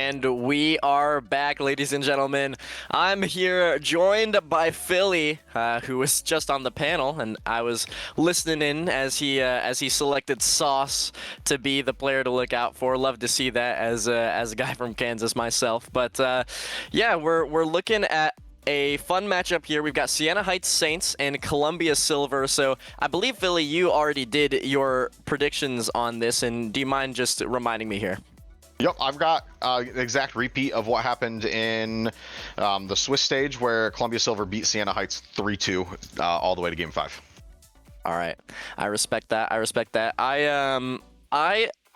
And we are back, ladies and gentlemen. I'm here joined by Philly, who was just on the panel, and I was listening in as he selected Sauce to be the player to look out for. Love to see that as a guy from Kansas myself. But yeah, we're looking at a fun matchup here. We've got Siena Heights Saints and Columbia Silver. So I believe, Philly, you already did your predictions on this, and do you mind just reminding me here? Yep, I've got an exact repeat of what happened in the Swiss stage where Columbia Silver beat Siena Heights 3-2 all the way to Game 5. All right, I respect that. I respect that.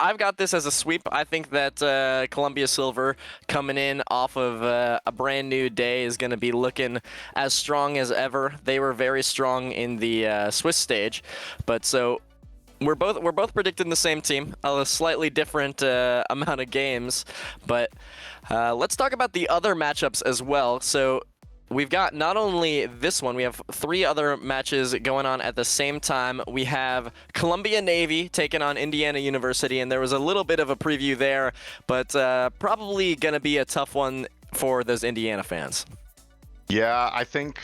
I've got this as a sweep. I think that Columbia Silver coming in off of a brand new day is going to be looking as strong as ever. They were very strong in the Swiss stage, but so we're both predicting the same team, a slightly different amount of games, but let's talk about the other matchups as well. So we've got not only this one, we have 3 other matches going on at the same time. We have Columbia Navy taking on Indiana University, and there was a little bit of a preview there, but probably going to be a tough one for those Indiana fans. Yeah, I think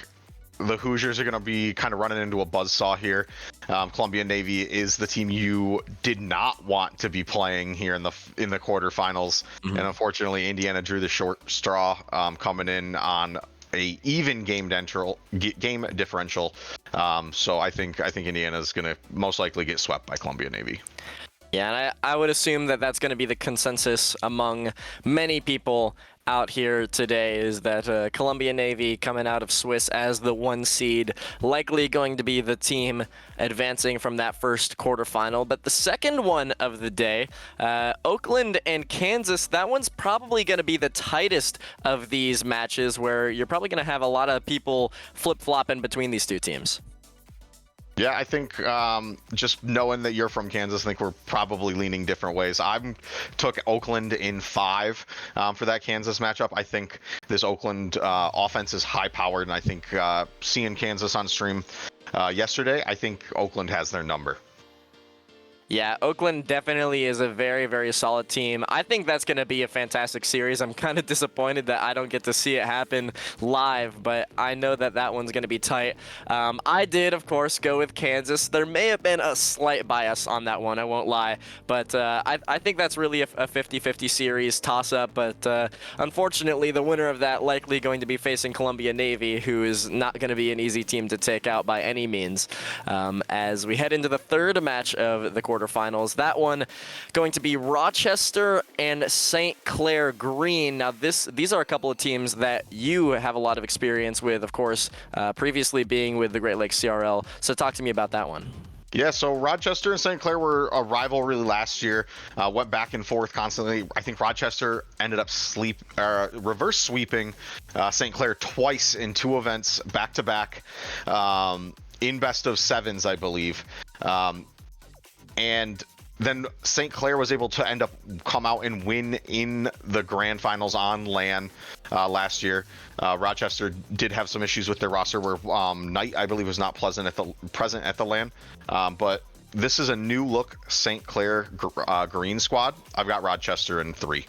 the Hoosiers are going to be kind of running into a buzzsaw here. Columbia Navy is the team you did not want to be playing here in the quarterfinals, and unfortunately, Indiana drew the short straw, coming in on a even game differential. So I think Indiana is going to most likely get swept by Columbia Navy. Yeah, and I would assume that that's going to be the consensus among many people out here today, is that Columbia Navy coming out of Swiss as the 1 seed, likely going to be the team advancing from that first quarterfinal. But the second one of the day, Oakland and Kansas, that one's probably going to be the tightest of these matches, where you're probably going to have a lot of people flip-flopping between these two teams. Yeah, I think just knowing that you're from Kansas, I think we're probably leaning different ways. I took Oakland in 5 for that Kansas matchup. I think this Oakland offense is high-powered, and I think seeing Kansas on stream yesterday, I think Oakland has their number. Yeah, Oakland definitely is a very, very solid team. I think that's going to be a fantastic series. I'm kind of disappointed that I don't get to see it happen live, but I know that that one's going to be tight. I did, of course, go with Kansas. There may have been a slight bias on that one, I won't lie, but I think that's really a 50-50 series toss-up, but unfortunately, the winner of that likely going to be facing Columbia Navy, who is not going to be an easy team to take out by any means. As we head into the third match of the quarterfinals. That one going to be Rochester and St. Clair Green. Now, these are a couple of teams that you have a lot of experience with, of course, previously being with the GLCRL. So talk to me about that one. Yeah, so Rochester and St. Clair were a rivalry last year, went back and forth constantly. I think Rochester ended up reverse sweeping St. Clair twice in 2 events back-to-back in best of 7s, I believe. And then St. Clair was able to come out and win in the grand finals on LAN last year. Rochester did have some issues with their roster where Knight, I believe, was not present at the LAN. But this is a new look St. Clair green squad. I've got Rochester in 3.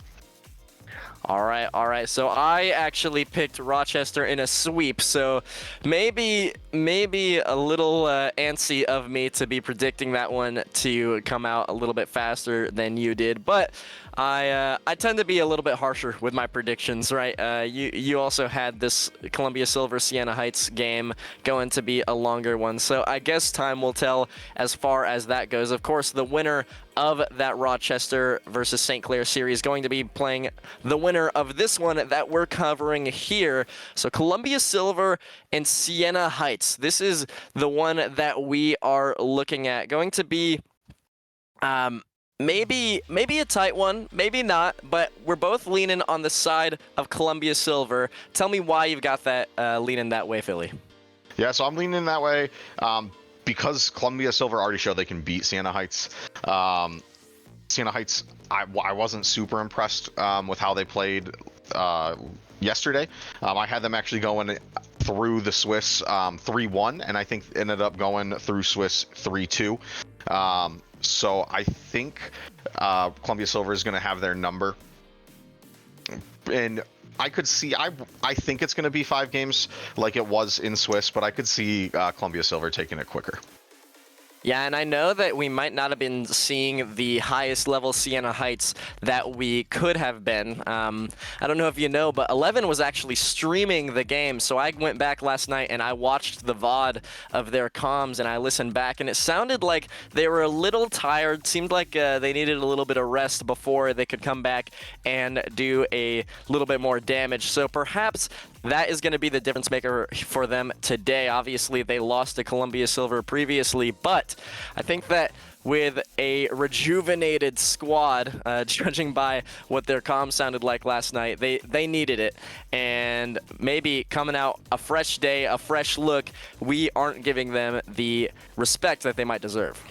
All right. So I actually picked Rochester in a sweep. So maybe a little antsy of me to be predicting that one to come out a little bit faster than you did, but I tend to be a little bit harsher with my predictions, right? You also had this Columbia Silver Siena Heights game going to be a longer one, so I guess time will tell as far as that goes. Of course, the winner of that Rochester versus St. Clair series going to be playing the winner of this one that we're covering here. So Columbia Silver and Siena Heights. This is the one that we are looking at. Going to be maybe a tight one, maybe not, but we're both leaning on the side of Columbia Silver. Tell me why you've got that leaning that way, Philly. Yeah, so I'm leaning that way because Columbia Silver already showed they can beat Siena Heights. Siena Heights, I wasn't super impressed with how they played yesterday. I had them actually going through the Swiss 3-1, and I think ended up going through Swiss 3-2. So I think Columbia Silver is going to have their number. And I could see, I think it's going to be 5 games like it was in Swiss, but I could see Columbia Silver taking it quicker. Yeah, and I know that we might not have been seeing the highest level Siena Heights that we could have been. I don't know if you know, but 11 was actually streaming the game, so I went back last night and I watched the VOD of their comms and I listened back, and it sounded like they were a little tired. Seemed like they needed a little bit of rest before they could come back and do a little bit more damage. So perhaps that is going to be the difference maker for them today. Obviously, they lost to Columbia Silver previously, but I think that with a rejuvenated squad, judging by what their comms sounded like last night, they needed it. And maybe coming out a fresh day, a fresh look, we aren't giving them the respect that they might deserve.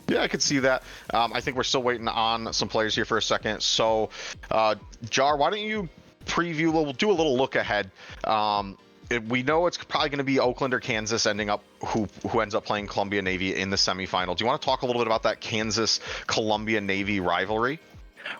Yeah, I could see that. I think we're still waiting on some players here for a second. So, Jar, why don't you preview, we'll do a little look ahead. We know it's probably going to be Oakland or Kansas ending up who ends up playing Columbia Navy in the semifinal. Do you want to talk a little bit about that Kansas Columbia Navy rivalry?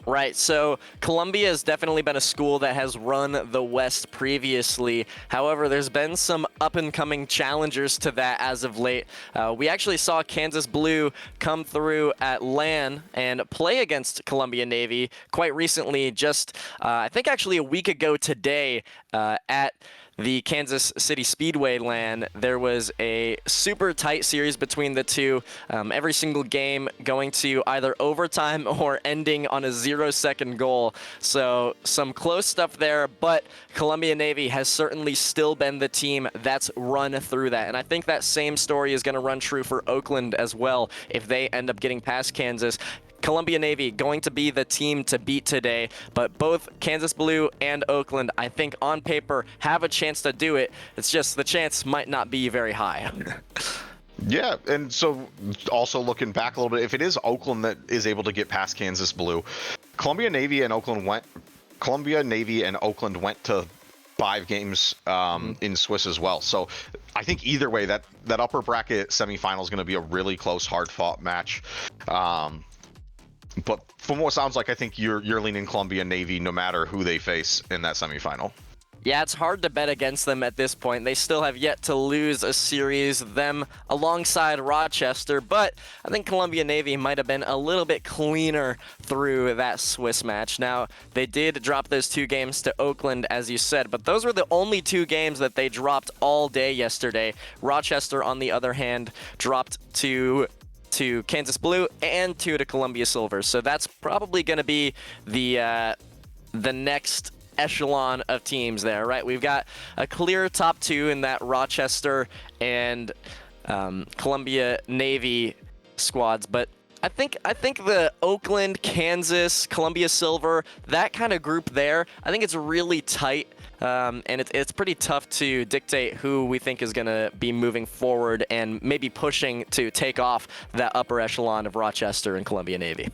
Right, so Columbia has definitely been a school that has run the West previously. However, there's been some up-and-coming challengers to that as of late. We actually saw Kansas Blue come through at LAN and play against Columbia Navy quite recently, just I think actually a week ago today at the Kansas City Speedway LAN. There was a super tight series between the two, every single game going to either overtime or ending on a 0-second goal. So some close stuff there, but Columbia Navy has certainly still been the team that's run through that. And I think that same story is going to run true for Oakland as well if they end up getting past Kansas. Columbia Navy going to be the team to beat today, but both Kansas Blue and Oakland, I think on paper, have a chance to do it. It's just the chance might not be very high. Yeah, and so also looking back a little bit, if it is Oakland that is able to get past Kansas Blue, Columbia Navy and Oakland went to 5 games in Swiss as well. So I think either way, that upper bracket semifinal is going to be a really close, hard-fought match. But from what it sounds like, I think you're leaning Columbia Navy no matter who they face in that semifinal. Yeah, it's hard to bet against them at this point. They still have yet to lose a series, them alongside Rochester, but I think Columbia Navy might have been a little bit cleaner through that Swiss match. Now, they did drop those 2 games to Oakland, as you said, but those were the only 2 games that they dropped all day yesterday. Rochester, on the other hand, dropped to Kansas Blue and 2 to Columbia Silver. So that's probably going to be the next echelon of teams there, right? We've got a clear top 2 in that Rochester and Columbia Navy squads, but I think the Oakland, Kansas, Columbia Silver, that kind of group there, I think it's really tight. And it's pretty tough to dictate who we think is going to be moving forward and maybe pushing to take off that upper echelon of Rochester and Columbia Navy.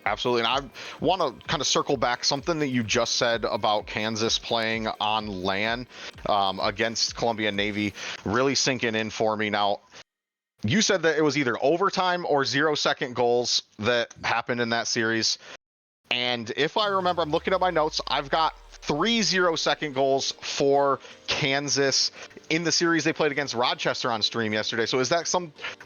Absolutely, and I want to kind of circle back something that you just said about Kansas playing on LAN against Columbia Navy, really sinking in for me. Now, you said that it was either overtime or 0-second goals that happened in that series. And if I remember, I'm looking at my notes, I've got 3 0-second goals for Kansas in the series they played against Rochester on stream yesterday. So is that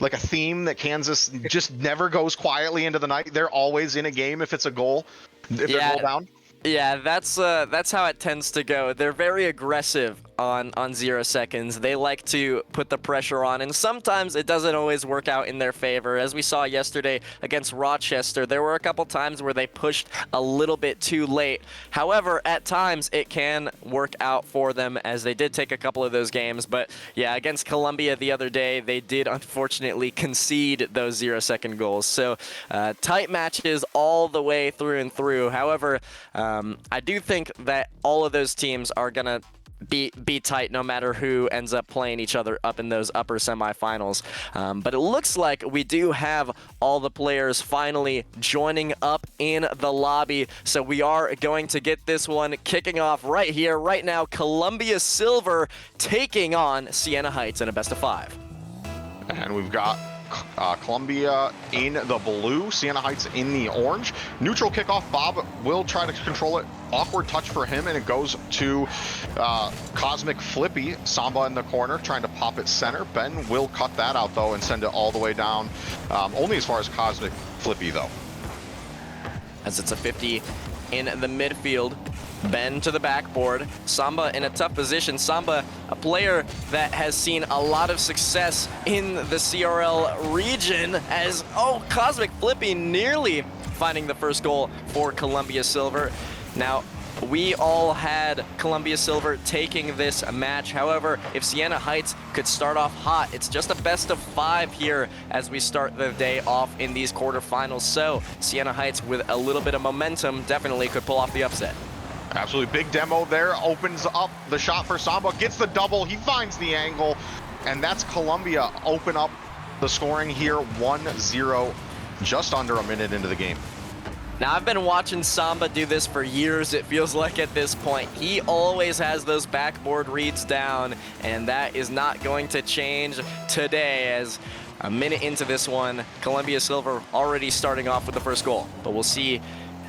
like a theme that Kansas just never goes quietly into the night? They're always in a game if it's a goal, if they're goal bound? Yeah, that's how it tends to go. They're very aggressive on 0 seconds. They like to put the pressure on, and sometimes it doesn't always work out in their favor. As we saw yesterday against Rochester, there were a couple times where they pushed a little bit too late. However, at times it can work out for them, as they did take a couple of those games. But yeah, against Columbia the other day, they did unfortunately concede those 0-second goals. So tight matches all the way through and through. However, I do think that all of those teams are going to be tight no matter who ends up playing each other up in those upper semifinals. But it looks like we do have all the players finally joining up in the lobby. So we are going to get this one kicking off right here, right now. Columbia Silver taking on Siena Heights in a best of 5. And we've got Columbia in the blue, Siena Heights in the orange. Neutral kickoff, Bob will try to control it. Awkward touch for him, and it goes to Cosmic Flippy. Samba in the corner, trying to pop it center. Ben will cut that out, though, and send it all the way down. Only as far as Cosmic Flippy, though. As it's a 50 in the midfield. Ben to the backboard. Samba in a tough position. Samba, a player that has seen a lot of success in the CRL region as, Cosmic Flippy nearly finding the first goal for Columbia Silver. Now, we all had Columbia Silver taking this match. However, if Siena Heights could start off hot, it's just a best of 5 here as we start the day off in these quarterfinals. So Siena Heights with a little bit of momentum definitely could pull off the upset. Absolutely big demo there, opens up the shot for Samba, gets the double, he finds the angle, and that's Columbia open up the scoring here, 1-0, just under a minute into the game. Now, I've been watching Samba do this for years, it feels like at this point. He always has those backboard reads down, and that is not going to change today as a minute into this one, Columbia Silver already starting off with the first goal. But we'll see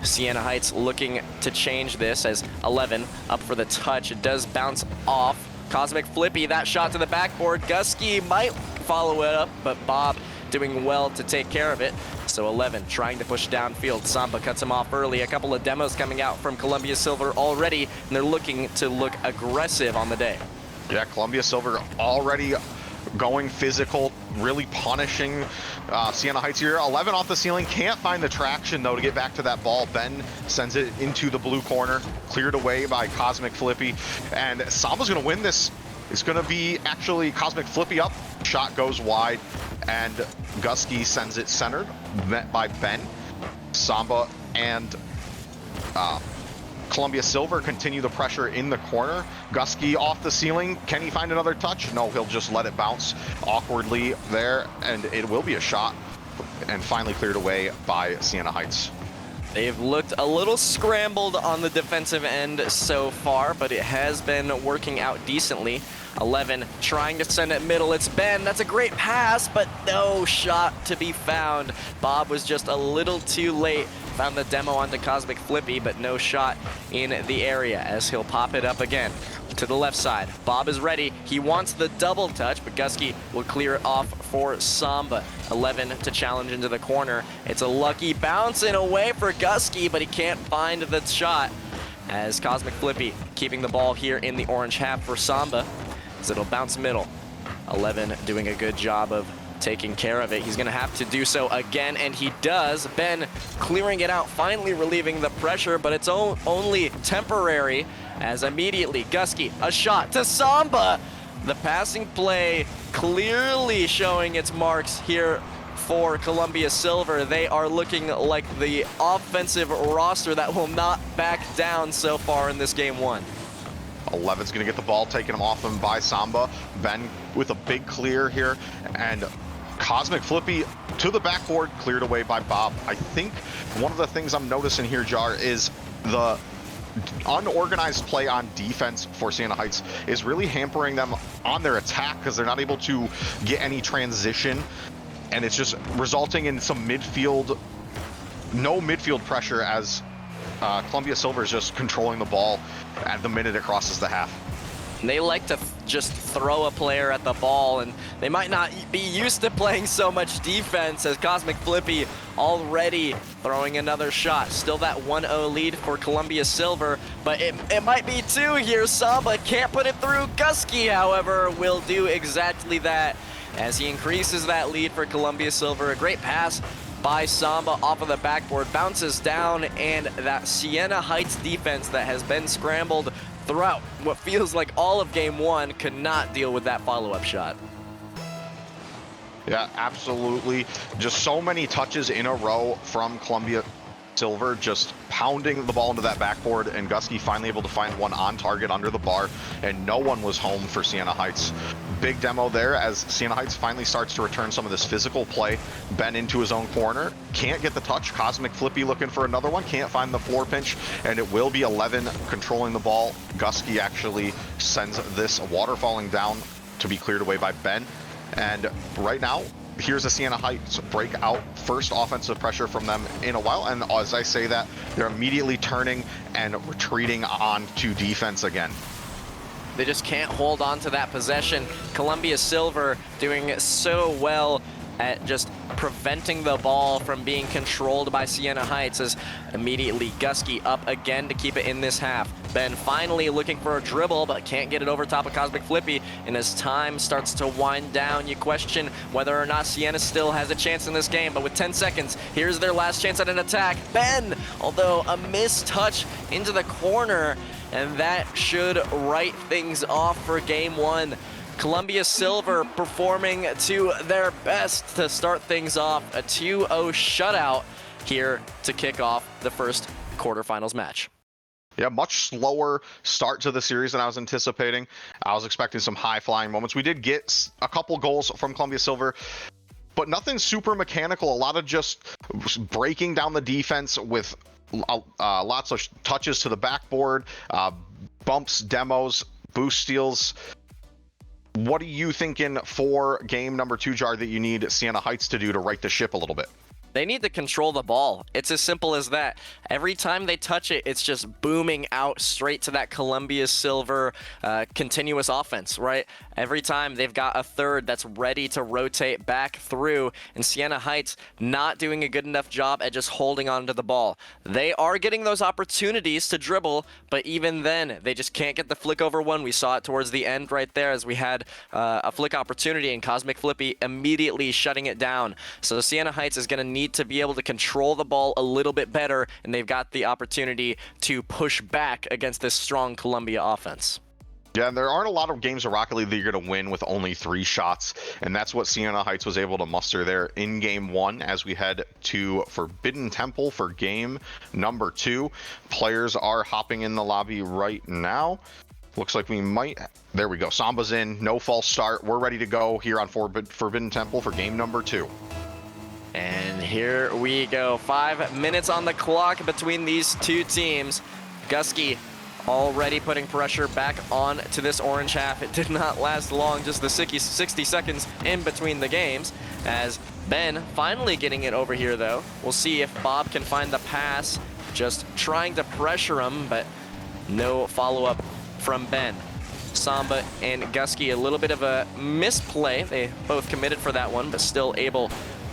Siena Heights looking to change this as 11 up for the touch. It does bounce off. Cosmic Flippy, that shot to the backboard. Gusky might follow it up, but Bob doing well to take care of it. So 11 trying to push downfield. Samba cuts him off early. A couple of demos coming out from Columbia Silver already, and they're looking to look aggressive on the day. Yeah, Columbia Silver already going physical, really punishing Siena Heights here. 11 off the ceiling, can't find the traction though to get back to that ball. Ben sends it into the blue corner, cleared away by Cosmic Flippy, and Samba's gonna win this. It's gonna be actually Cosmic Flippy up, shot goes wide, and Gusky sends it centered, met by Ben. Samba and Columbia Silver continue the pressure in the corner. Gusky off the ceiling. Can he find another touch? No, he'll just let it bounce awkwardly there, and it will be a shot, and finally cleared away by Siena Heights. They've looked a little scrambled on the defensive end so far, but it has been working out decently. 11 trying to send it middle. It's Ben. That's a great pass, but no shot to be found. Bob was just a little too late. Found the demo onto Cosmic Flippy, but no shot in the area as he'll pop it up again to the left side. Bob is ready. He wants the double touch, but Gusky will clear it off for Samba. 11 to challenge into the corner. It's a lucky bounce in a way for Gusky, but he can't find the shot as Cosmic Flippy keeping the ball here in the orange half for Samba. So it'll bounce middle. 11 doing a good job of taking care of it. He's gonna have to do so again, and he does. Ben clearing it out, finally relieving the pressure, but it's only temporary as immediately Gusky, a shot to Samba. The passing play clearly showing its marks here for Columbia Silver. They are looking like the offensive roster that will not back down so far in this game one. 11's gonna get the ball taken off him by Samba. Ben with a big clear here, and Cosmic Flippy to the backboard, cleared away by Bob. I think one of the things I'm noticing here, Jar, is the unorganized play on defense for Siena Heights is really hampering them on their attack because they're not able to get any transition, and it's just resulting in some no midfield pressure as Columbia Silver is just controlling the ball at the minute it crosses the half. They like to just throw a player at the ball, and they might not be used to playing so much defense as Cosmic Flippy already throwing another shot. Still that 1-0 lead for Columbia Silver, but it might be 2 here. Samba can't put it through. Gusky, however, will do exactly that as he increases that lead for Columbia Silver. A great pass by Samba off of the backboard, bounces down, and that Siena Heights defense that has been scrambled throughout what feels like all of game one could not deal with that follow-up shot. Yeah, absolutely. Just so many touches in a row from Columbia Silver, just pounding the ball into that backboard, and Gusky finally able to find one on target under the bar, and no one was home for Siena Heights. Big demo there as Siena Heights finally starts to return some of this physical play. Ben into his own corner, can't get the touch. Cosmic Flippy looking for another one, can't find the floor pinch, and it will be 11 controlling the ball. Gusky actually sends this waterfalling down to be cleared away by Ben. And right now, here's a Siena Heights breakout, first offensive pressure from them in a while, and as I say that, they're immediately turning and retreating on to defense again. They just can't hold on to that possession. Columbia Silver doing so well at just preventing the ball from being controlled by Siena Heights, as immediately Gusky up again to keep it in this half. Ben finally looking for a dribble, but can't get it over top of Cosmic Flippy, and as time starts to wind down, you question whether or not Siena still has a chance in this game, but with 10 seconds, here's their last chance at an attack. Ben, although a missed touch into the corner, and that should write things off for game one. Columbia Silver performing to their best to start things off. A 2-0 shutout here to kick off the first quarterfinals match. Yeah, much slower start to the series than I was anticipating. I was expecting some high-flying moments. We did get a couple goals from Columbia Silver, but nothing super mechanical. A lot of just breaking down the defense with lots of touches to the backboard, bumps, demos, boost steals. What are you thinking for game number 2, Jar, that you need Siena Heights to do to right the ship a little bit? They need to control the ball. It's as simple as that. Every time they touch it, it's just booming out straight to that Columbia Silver continuous offense, right? Every time they've got a third that's ready to rotate back through, and Siena Heights not doing a good enough job at just holding on to the ball. They are getting those opportunities to dribble, but even then, they just can't get the flick over one. We saw it towards the end right there as we had a flick opportunity, and Cosmic Flippy immediately shutting it down. So Siena Heights is going to need to be able to control the ball a little bit better, and they've got the opportunity to push back against this strong Columbia offense. Yeah, and there aren't a lot of games of Rocket League that you're going to win with only 3 shots, and that's what Siena Heights was able to muster there in game 1 as we head to Forbidden Temple for game number 2. Players are hopping in the lobby right now. Looks like we might... There we go. Samba's in. No false start. We're ready to go here on Forbidden Temple for game number 2. And here we go. 5 minutes on the clock between these two teams. Gusky already putting pressure back on to this orange half. It did not last long, just the 60 seconds in between the games, as Ben finally getting it over here though. We'll see if Bob can find the pass, just trying to pressure him, but no follow-up from Ben. Samba and Gusky, a little bit of a misplay. They both committed for that one, but still able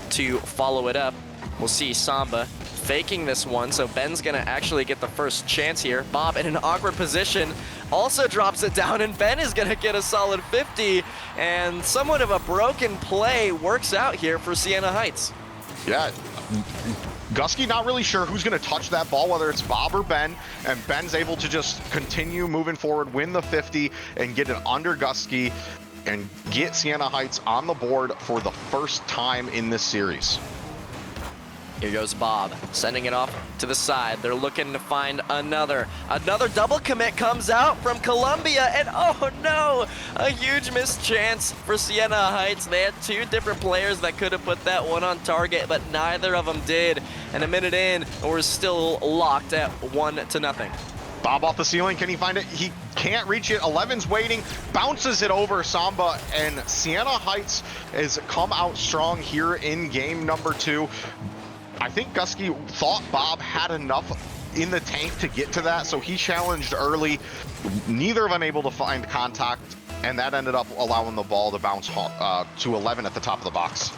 to follow it up. We'll see Samba faking this one, so Ben's gonna actually get the first chance here. Bob in an awkward position also drops it down, and Ben is gonna get a solid 50, and somewhat of a broken play works out here for Siena Heights. Yeah, Gusky not really sure who's going to touch that ball, whether it's Bob or Ben, and Ben's able to just continue moving forward, win the 50, and get it under Gusky, and get Siena Heights on the board for the first time in this series. Here goes Bob, sending it off to the side. They're looking to find another double commit comes out from Columbia, and oh no, a huge missed chance for Siena Heights. They had 2 different players that could have put that one on target, but neither of them did. And a minute in, we're still locked at 1-0. Bob off the ceiling, can he find it? He can't reach it. 11's waiting, bounces it over Samba, and Siena Heights has come out strong here in game number 2. I think Gusky thought Bob had enough in the tank to get to that, so he challenged early. Neither of them able to find contact, and that ended up allowing the ball to bounce to 11 at the top of the box.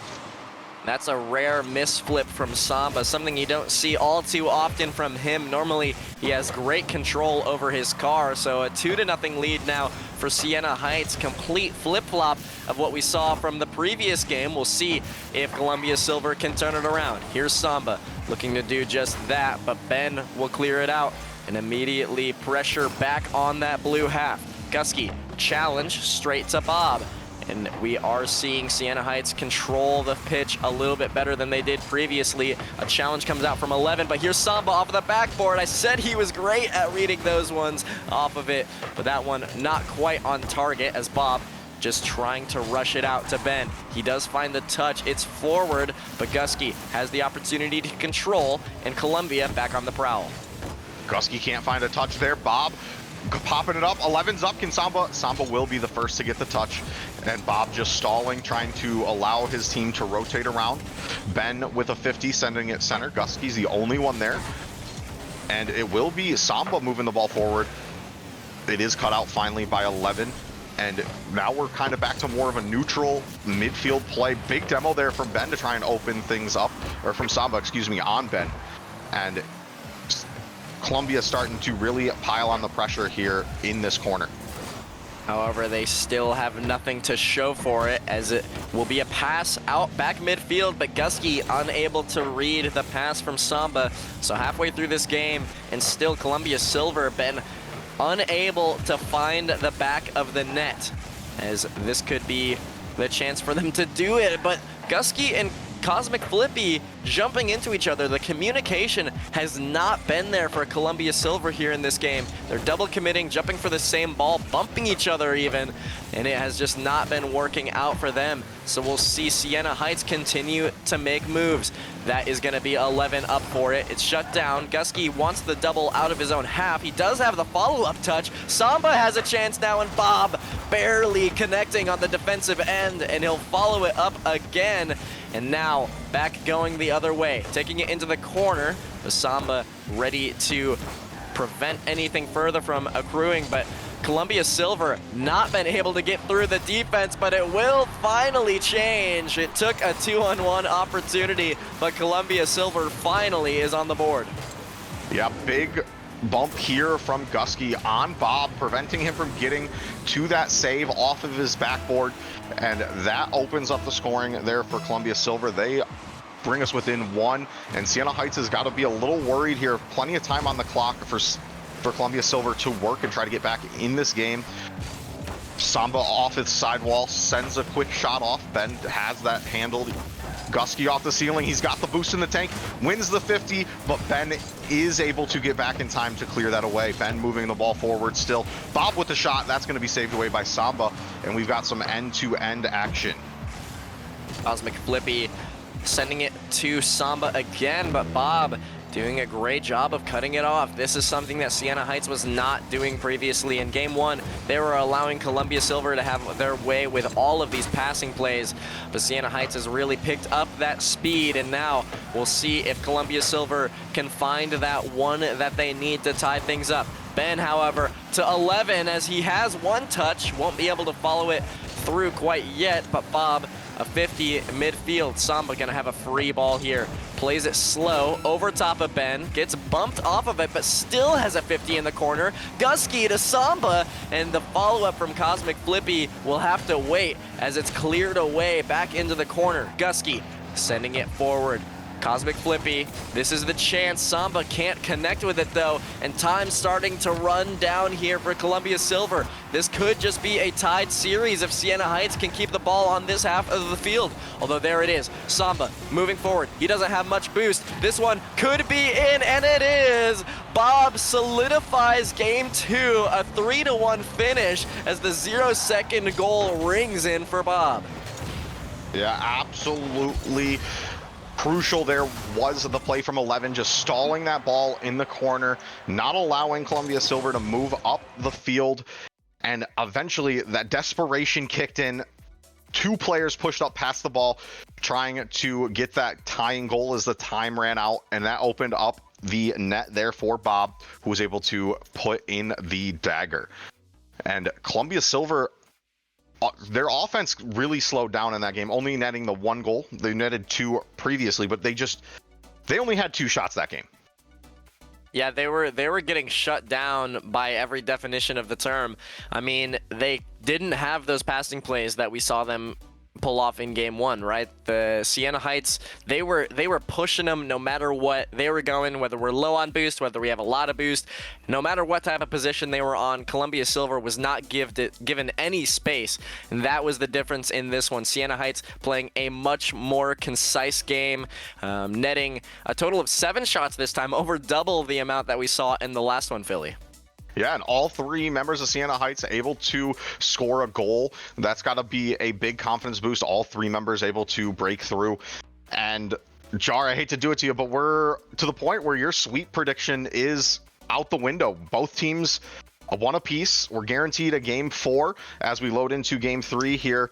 That's a rare misflip from Samba, something you don't see all too often from him. Normally, he has great control over his car, so a 2-0 lead now for Siena Heights. Complete flip-flop of what we saw from the previous game. We'll see if Columbia Silver can turn it around. Here's Samba looking to do just that, but Ben will clear it out and immediately pressure back on that blue half. Gusky, challenge straight to Bob. And we are seeing Siena Heights control the pitch a little bit better than they did previously. A challenge comes out from 11, but here's Samba off of the backboard. I said he was great at reading those ones off of it, but that one not quite on target, as Bob just trying to rush it out to Ben. He does find the touch. It's forward, but Gusky has the opportunity to control, and Columbia back on the prowl. Gusky can't find a touch there. Bob popping it up. 11's up. Can Samba? Samba will be the first to get the touch. And Bob just stalling, trying to allow his team to rotate around. Ben with a 50, sending it center. Gusky's the only one there. And it will be Samba moving the ball forward. It is cut out finally by 11. And now we're kind of back to more of a neutral midfield play. Big demo there from Ben to try and open things up. Or from Samba, excuse me, on Ben. And Columbia starting to really pile on the pressure here in this corner. However, they still have nothing to show for it, as it will be a pass out back midfield, but Gusky unable to read the pass from Samba. So halfway through this game, and still Columbia Silver been unable to find the back of the net, as this could be the chance for them to do it. But Gusky and Cosmic Flippy jumping into each other. The communication has not been there for Columbia Silver here in this game. They're double committing, jumping for the same ball, bumping each other even, and it has just not been working out for them. So we'll see Siena Heights continue to make moves. That is going to be 11 up for it. It's shut down. Gusky wants the double out of his own half. He does have the follow-up touch. Samba has a chance now, and Bob barely connecting on the defensive end, and he'll follow it up again. And now back going the other way, taking it into the corner. The Samba ready to prevent anything further from accruing, but Columbia Silver not been able to get through the defense, but it will finally change. It took a 2-on-1 opportunity, but Columbia Silver finally is on the board. Yeah, big bump here from Gusky on Bob, preventing him from getting to that save off of his backboard. And that opens up the scoring there for Columbia Silver. They bring us within 1, and Siena Heights has got to be a little worried here. Plenty of time on the clock for Columbia Silver to work and try to get back in this game. Samba off its sidewall, sends a quick shot off. Ben has that handled. Gusky off the ceiling, he's got the boost in the tank, wins the 50, but Ben is able to get back in time to clear that away. Ben moving the ball forward still. Bob with the shot, that's going to be saved away by Samba, and we've got some end-to-end action. Cosmic Flippy sending it to Samba again, but Bob doing a great job of cutting it off. This is something that Siena Heights was not doing previously. In game 1, they were allowing Columbia Silver to have their way with all of these passing plays, but Siena Heights has really picked up that speed, and now we'll see if Columbia Silver can find that one that they need to tie things up. Ben, however, to 11, as he has one touch, won't be able to follow it through quite yet, but Bob, a 50 midfield. Samba gonna have a free ball here. Plays it slow, over top of Ben, gets bumped off of it, but still has a 50 in the corner. Gusky to Samba, and the follow-up from Cosmic Flippy will have to wait as it's cleared away back into the corner. Gusky sending it forward. Cosmic Flippy, this is the chance. Samba can't connect with it though, and time's starting to run down here for Columbia Silver. This could just be a tied series if Siena Heights can keep the ball on this half of the field. Although there it is, Samba moving forward. He doesn't have much boost. This one could be in, and it is! Bob solidifies game 2, a 3-1 finish as the 0-second goal rings in for Bob. Yeah, absolutely. Crucial there was the play from 11, just stalling that ball in the corner, not allowing Columbia Silver to move up the field, and eventually that desperation kicked in. 2 players pushed up past the ball, trying to get that tying goal as the time ran out, and that opened up the net there for Bob, who was able to put in the dagger. And Columbia Silver, their offense really slowed down in that game, only netting the 1 goal. They netted 2 previously, but they only had 2 shots that game. Yeah, they were getting shut down by every definition of the term. I mean, they didn't have those passing plays that we saw them pull off in game 1, right? The Siena Heights, they were pushing them no matter what they were going, whether we're low on boost, whether we have a lot of boost, no matter what type of position they were on. Columbia Silver was not given any space, and that was the difference in this one. Siena Heights playing a much more concise game, netting a total of 7 shots this time, over double the amount that we saw in the last one, Philly. Yeah, and all 3 members of Siena Heights able to score a goal. That's got to be a big confidence boost. All 3 members able to break through. And Jar, I hate to do it to you, but we're to the point where your sweep prediction is out the window. Both teams a one apiece. We're guaranteed a game 4 as we load into game 3 here.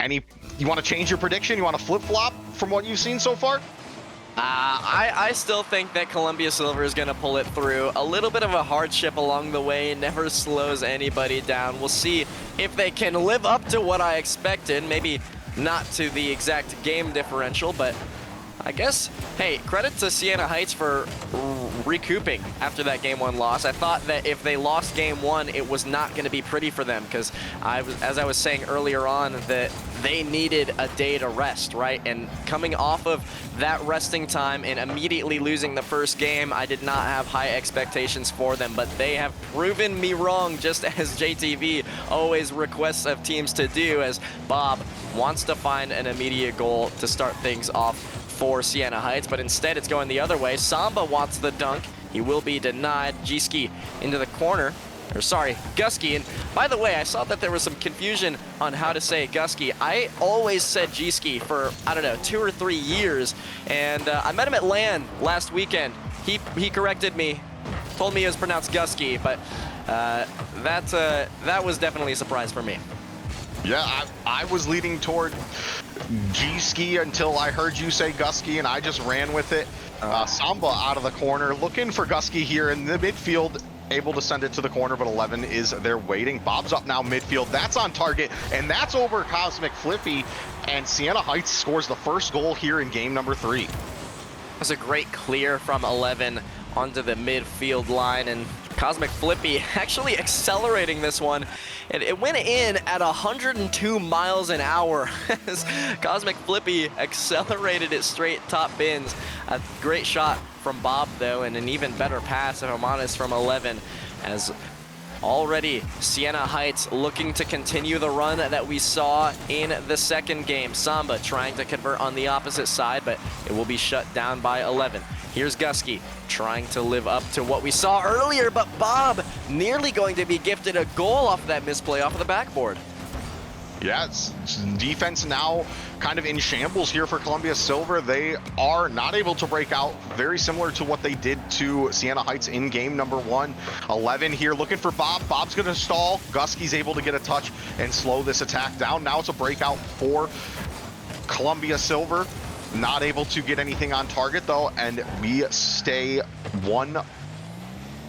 You want to change your prediction? You want to flip-flop from what you've seen so far? I still think that Columbia Silver is going to pull it through. A little bit of a hardship along the way never slows anybody down. We'll see if they can live up to what I expected. Maybe not to the exact game differential, but I guess, hey, credit to Siena Heights for recouping after that game 1 loss. I thought that if they lost game 1, it was not going to be pretty for them because as I was saying earlier on, that they needed a day to rest, right? And coming off of that resting time and immediately losing the first game, I did not have high expectations for them, but they have proven me wrong, just as JTV always requests of teams to do, as Bob wants to find an immediate goal to start things off for Siena Heights, but instead it's going the other way. Samba wants the dunk. He will be denied. G-Ski into the corner. Or sorry, Gusky. And by the way, I saw that there was some confusion on how to say Gusky. I always said G-Ski for, I don't know, 2 or 3 years. And I met him at LAN last weekend. He corrected me, told me it was pronounced Gusky, but that was definitely a surprise for me. Yeah, I was leading toward G-Ski until I heard you say Gusky, and I just ran with it. Samba out of the corner, looking for Gusky here in the midfield, able to send it to the corner, but 11 is there waiting. Bob's up now midfield. That's on target, and that's over Cosmic Flippy, and Siena Heights scores the first goal here in game number 3. That's a great clear from 11 onto the midfield line, and Cosmic Flippy actually accelerating this one. And it went in at 102 miles an hour as Cosmic Flippy accelerated it straight top bins. A great shot from Bob, though, and an even better pass, if I'm honest, from 11, as already Siena Heights looking to continue the run that we saw in the second game. Samba trying to convert on the opposite side, but it will be shut down by 11. Here's Gusky trying to live up to what we saw earlier, but Bob nearly going to be gifted a goal off that misplay off of the backboard. Yeah, it's defense now kind of in shambles here for Columbia Silver. They are not able to break out, very similar to what they did to Siena Heights in game number 1. 11 here looking for Bob. Bob's going to stall. Gusky's able to get a touch and slow this attack down. Now it's a breakout for Columbia Silver. Not able to get anything on target, though, and we stay 1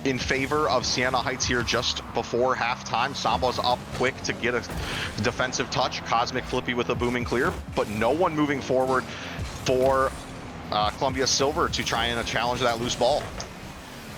in favor of Siena Heights here just before halftime. Samba's up quick to get a defensive touch. Cosmic Flippy with a booming clear, but no one moving forward for Columbia Silver to try and challenge that loose ball.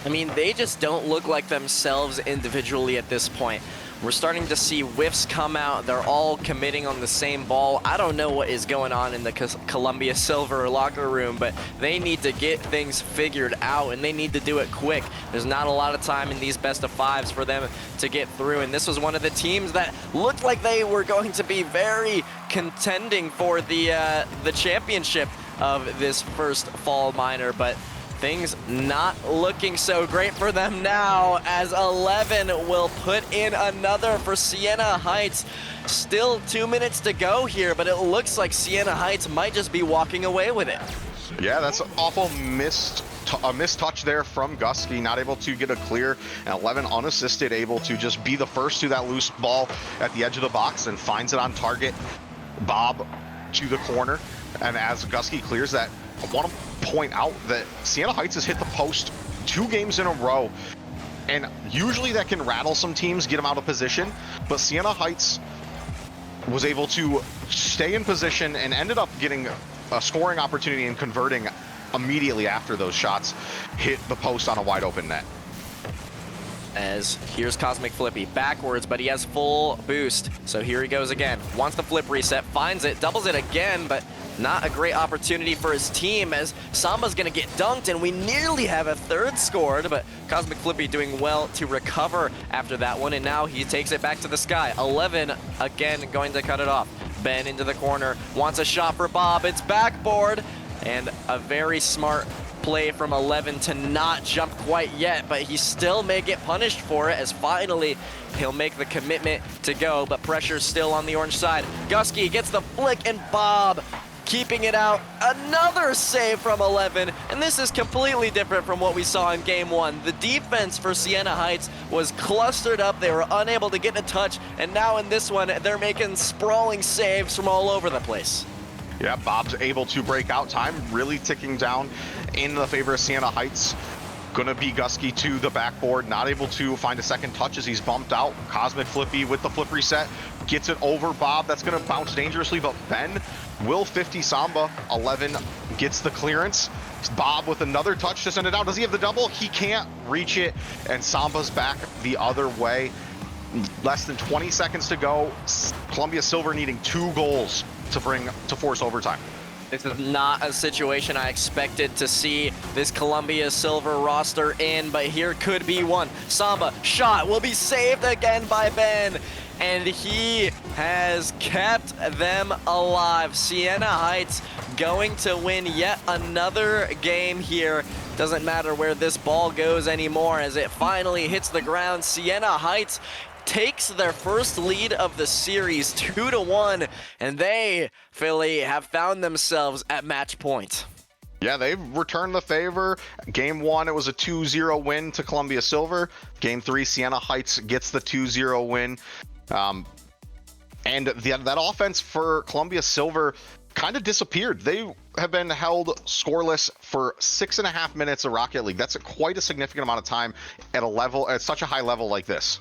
I mean, they just don't look like themselves individually at this point. We're starting to see whiffs come out. They're all committing on the same ball. I don't know what is going on in the Columbia Silver locker room, but they need to get things figured out, and they need to do it quick. There's not a lot of time in these best of 5s for them to get through, and this was one of the teams that looked like they were going to be very contending for the championship of this first fall minor, but things not looking so great for them now, as 11 will put in another for Siena Heights. Still 2 minutes to go here, but it looks like Siena Heights might just be walking away with it. Yeah, that's an awful missed touch there from Gusky, not able to get a clear, and 11 unassisted, able to just be the first to that loose ball at the edge of the box and finds it on target. Bob to the corner, and as Gusky clears that, I want to point out that Siena Heights has hit the post 2 games in a row, and usually that can rattle some teams, get them out of position, but Siena Heights was able to stay in position and ended up getting a scoring opportunity and converting immediately after those shots hit the post on a wide open net. As here's Cosmic Flippy backwards, but he has full boost, so here he goes again. Wants the flip reset, finds it, doubles it again, but not a great opportunity for his team, as Samba's gonna get dunked, and we nearly have a 3rd scored, but Cosmic Flippy doing well to recover after that one, and now he takes it back to the sky. 11 again going to cut it off. Ben into the corner, wants a shot for Bob, it's backboard, and a very smart play from 11 to not jump quite yet, but he still may get punished for it, as finally he'll make the commitment to go, but pressure's still on the orange side. Gusky gets the flick, and Bob keeping it out. Another save from 11, and this is completely different from what we saw in game 1. The defense for Siena Heights was clustered up. They were unable to get a touch, and now in this one, they're making sprawling saves from all over the place. Yeah, Bob's able to break out. Time really ticking down in the favor of Siena Heights. Gonna be Gusky to the backboard, not able to find a second touch as he's bumped out. Cosmic Flippy with the flip reset, gets it over Bob. That's gonna bounce dangerously, but Ben will 50 Samba. 11 gets the clearance. Bob with another touch to send it out. Does he have the double? He can't reach it, and Samba's back the other way. Less than 20 seconds to go. Columbia Silver needing 2 goals to force overtime. This is not a situation I expected to see this Columbia Silver roster in, but here could be one. Samba, shot, will be saved again by Ben, and he has kept them alive. Siena Heights going to win yet another game here. Doesn't matter where this ball goes anymore as it finally hits the ground. Siena Heights takes their first lead of the series 2-1, and they, Philly, have found themselves at match point. Yeah, they've returned the favor. Game 1, it was a 2-0 win to Columbia Silver. Game 3, Siena Heights gets the 2-0 win. And that offense for Columbia Silver kind of disappeared. They have been held scoreless for 6.5 minutes of Rocket League. That's quite a significant amount of time at such a high level like this.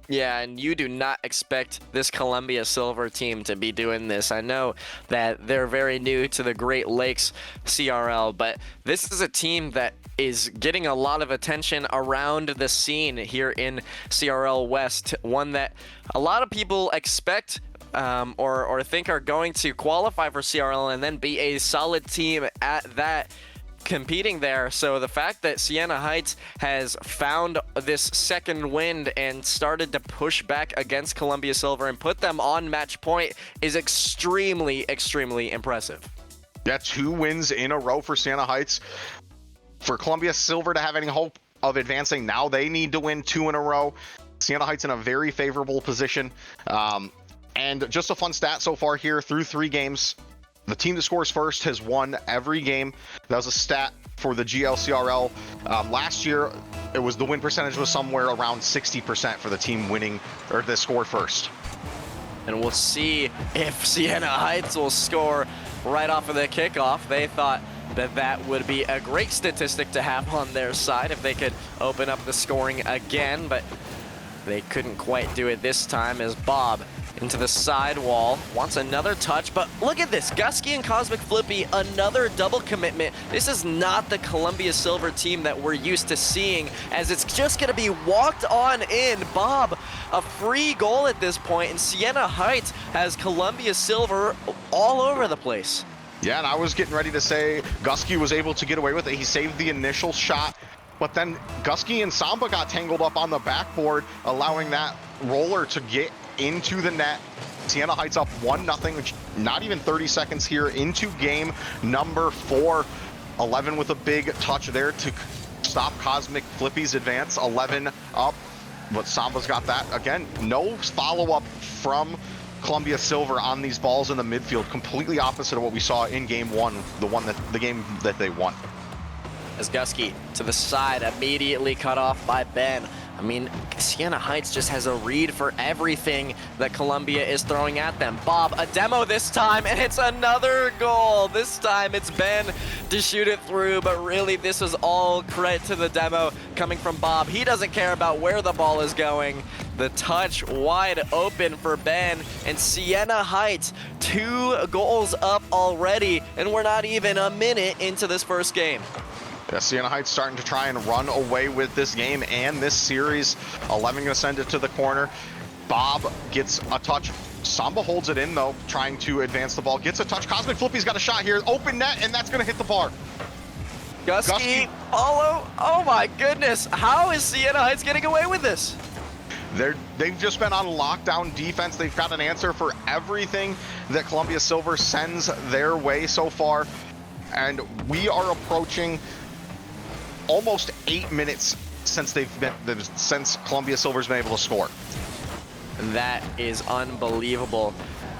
Yeah, and you do not expect this Columbia Silver team to be doing this. I know that they're very new to the Great Lakes CRL, but this is a team that is getting a lot of attention around the scene here in CRL West, one that a lot of people expect or think are going to qualify for CRL and then be a solid team at that, competing there. So the fact that Siena Heights has found this second wind and started to push back against Columbia Silver and put them on match point is extremely, extremely impressive. Yeah, 2 wins in a row for Siena Heights. For Columbia Silver to have any hope of advancing, now they need to win 2 in a row. Siena Heights in a very favorable position. And just a fun stat so far here through 3 games. The team that scores first has won every game. That was a stat for the GLCRL. Last year, the win percentage was somewhere around 60% for the team winning or that scored first. And we'll see if Siena Heights will score right off of the kickoff. They thought that would be a great statistic to have on their side if they could open up the scoring again, but they couldn't quite do it this time as Bob into the side wall, wants another touch, but look at this, Gusky and Cosmic Flippy, another double commitment. This is not the Columbia Silver team that we're used to seeing, as it's just gonna be walked on in. Bob, a free goal at this point, and Siena Heights has Columbia Silver all over the place. Yeah, and I was getting ready to say Gusky was able to get away with it. He saved the initial shot, but then Gusky and Samba got tangled up on the backboard, allowing that roller to get into the net. Siena Heights up 1-0, which not even 30 seconds here into game number 4. 11 with a big touch there to stop Cosmic Flippy's advance. 11 up, but Samba's got that. Again, no follow-up from Columbia Silver on these balls in the midfield. Completely opposite of what we saw in game 1, the game that they won. As Gusky to the side, immediately cut off by Ben. I mean, Siena Heights just has a read for everything that Columbia is throwing at them. Bob, a demo this time, and it's another goal. This time it's Ben to shoot it through, but really this is all credit to the demo coming from Bob. He doesn't care about where the ball is going. The touch wide open for Ben, and Siena Heights 2 goals up already, and we're not even a minute into this first game. Yeah, Siena Heights starting to try and run away with this game and this series. 11 gonna send it to the corner. Bob gets a touch. Samba holds it in though, trying to advance the ball. Gets a touch. Cosmic Flippy's got a shot here. Open net, and that's gonna hit the bar. Gusky, follow. Oh my goodness. How is Siena Heights getting away with this? They've just been on lockdown defense. They've got an answer for everything that Columbia Silver sends their way so far. And we are approaching almost 8 minutes since Columbia Silver's been able to score. That is unbelievable.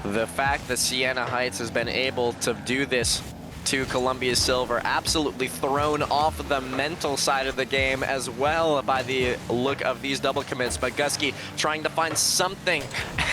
The fact that Siena Heights has been able to do this to Columbia Silver, absolutely thrown off the mental side of the game as well by the look of these double commits. But Gusky trying to find something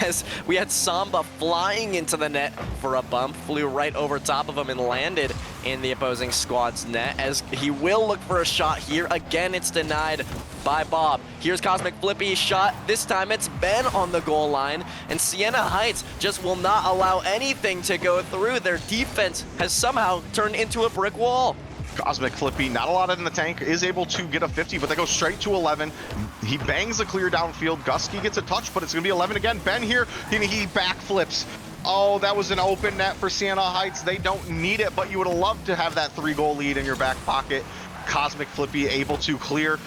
as we had Samba flying into the net for a bump, flew right over top of him and landed in the opposing squad's net as he will look for a shot here. Again, it's denied by Bob. Here's Cosmic Flippy's shot. This time it's Ben on the goal line, and Siena Heights just will not allow anything to go through. Their defense has somehow turned into a brick wall. Cosmic Flippy, not a lot in the tank, is able to get a 50, but they go straight to 11. He bangs the clear downfield. Gusky gets a touch, but it's going to be 11 again. Ben here, he backflips. Oh, that was an open net for Siena Heights. They don't need it, but you would have loved to have that 3-goal lead in your back pocket. Cosmic Flippy able to clear.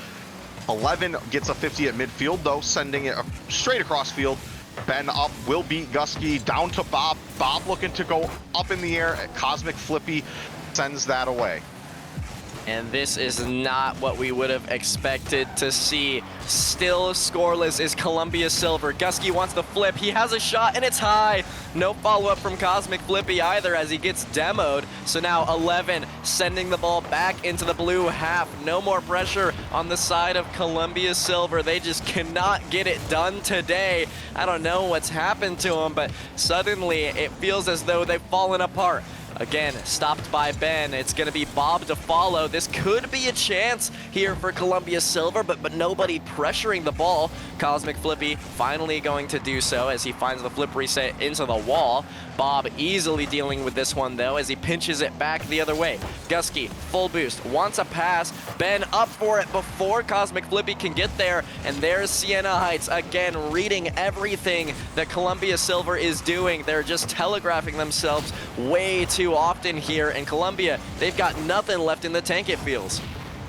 11 gets a 50 at midfield, though, sending it straight across field. Ben up, will beat Gusky, down to Bob. Bob looking to go up in the air. Cosmic Flippy sends that away. And this is not what we would have expected to see. Still scoreless is Columbia Silver. Gusky wants the flip. He has a shot, and it's high. No follow-up from Cosmic Flippy either as he gets demoed. So now 11 sending the ball back into the blue half. No more pressure on the side of Columbia Silver. They just cannot get it done today. I don't know what's happened to them, but suddenly it feels as though they've fallen apart. Again, stopped by Ben. It's going to be Bob to follow. This could be a chance here for Columbia Silver, but nobody pressuring the ball. Cosmic Flippy finally going to do so as he finds the flip reset into the wall. Bob easily dealing with this one, though, as he pinches it back the other way. Gusky, full boost, wants a pass. Ben up for it before Cosmic Flippy can get there. And there's Siena Heights, again, reading everything that Columbia Silver is doing. They're just telegraphing themselves way too often here. And Columbia, they've got nothing left in the tank, it feels.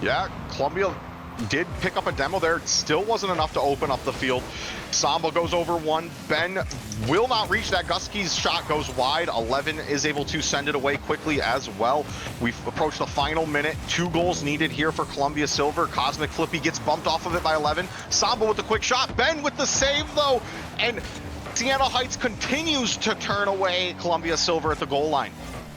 Yeah, Columbia did pick up a demo there. It still wasn't enough to open up the field. Samba goes over one. Ben will not reach that. Gusky's shot goes wide. 11 is able to send it away quickly as well. We've approached the final minute. 2 goals needed here for Columbia Silver. Cosmic Flippy gets bumped off of it by 11. Samba with the quick shot. Ben with the save, though. And Siena Heights continues to turn away Columbia Silver at the goal line.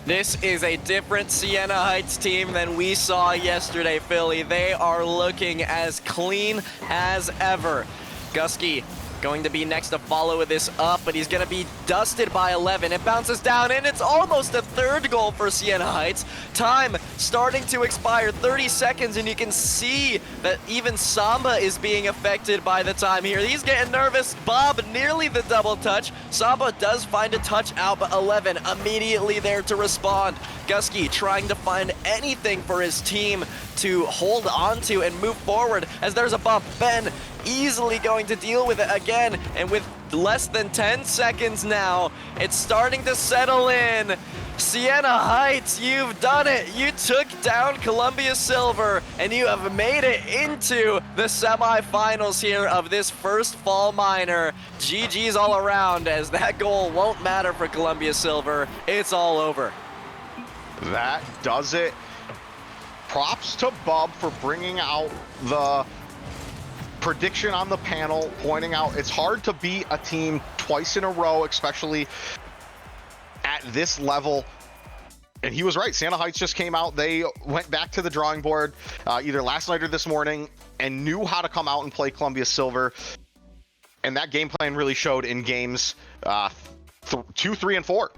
This is a different Siena Heights team than we saw yesterday, Philly. They are looking as clean as ever. Gusky going to be next to follow this up, but he's going to be dusted by 11. It bounces down, and it's almost a 3rd goal for Siena Heights. Time starting to expire, 30 seconds, and you can see that even Samba is being affected by the time here. He's getting nervous. Bob nearly the double touch. Samba does find a touch out, but 11 immediately there to respond. Gusky trying to find anything for his team to hold on to and move forward as there's a bump. Ben easily going to deal with it again, and with less than 10 seconds now, it's starting to settle in. Siena Heights, you've done it. You took down Columbia Silver, and you have made it into the semifinals here of this first fall minor. GG's all around, as that goal won't matter for Columbia Silver. It's all over. That does it. Props to Bob for bringing out the prediction on the panel, pointing out it's hard to beat a team twice in a row, especially at this level. And he was right. Siena Heights just came out. They went back to the drawing board either last night or this morning and knew how to come out and play Columbia Silver. And that game plan really showed in games 2, 3, and 4.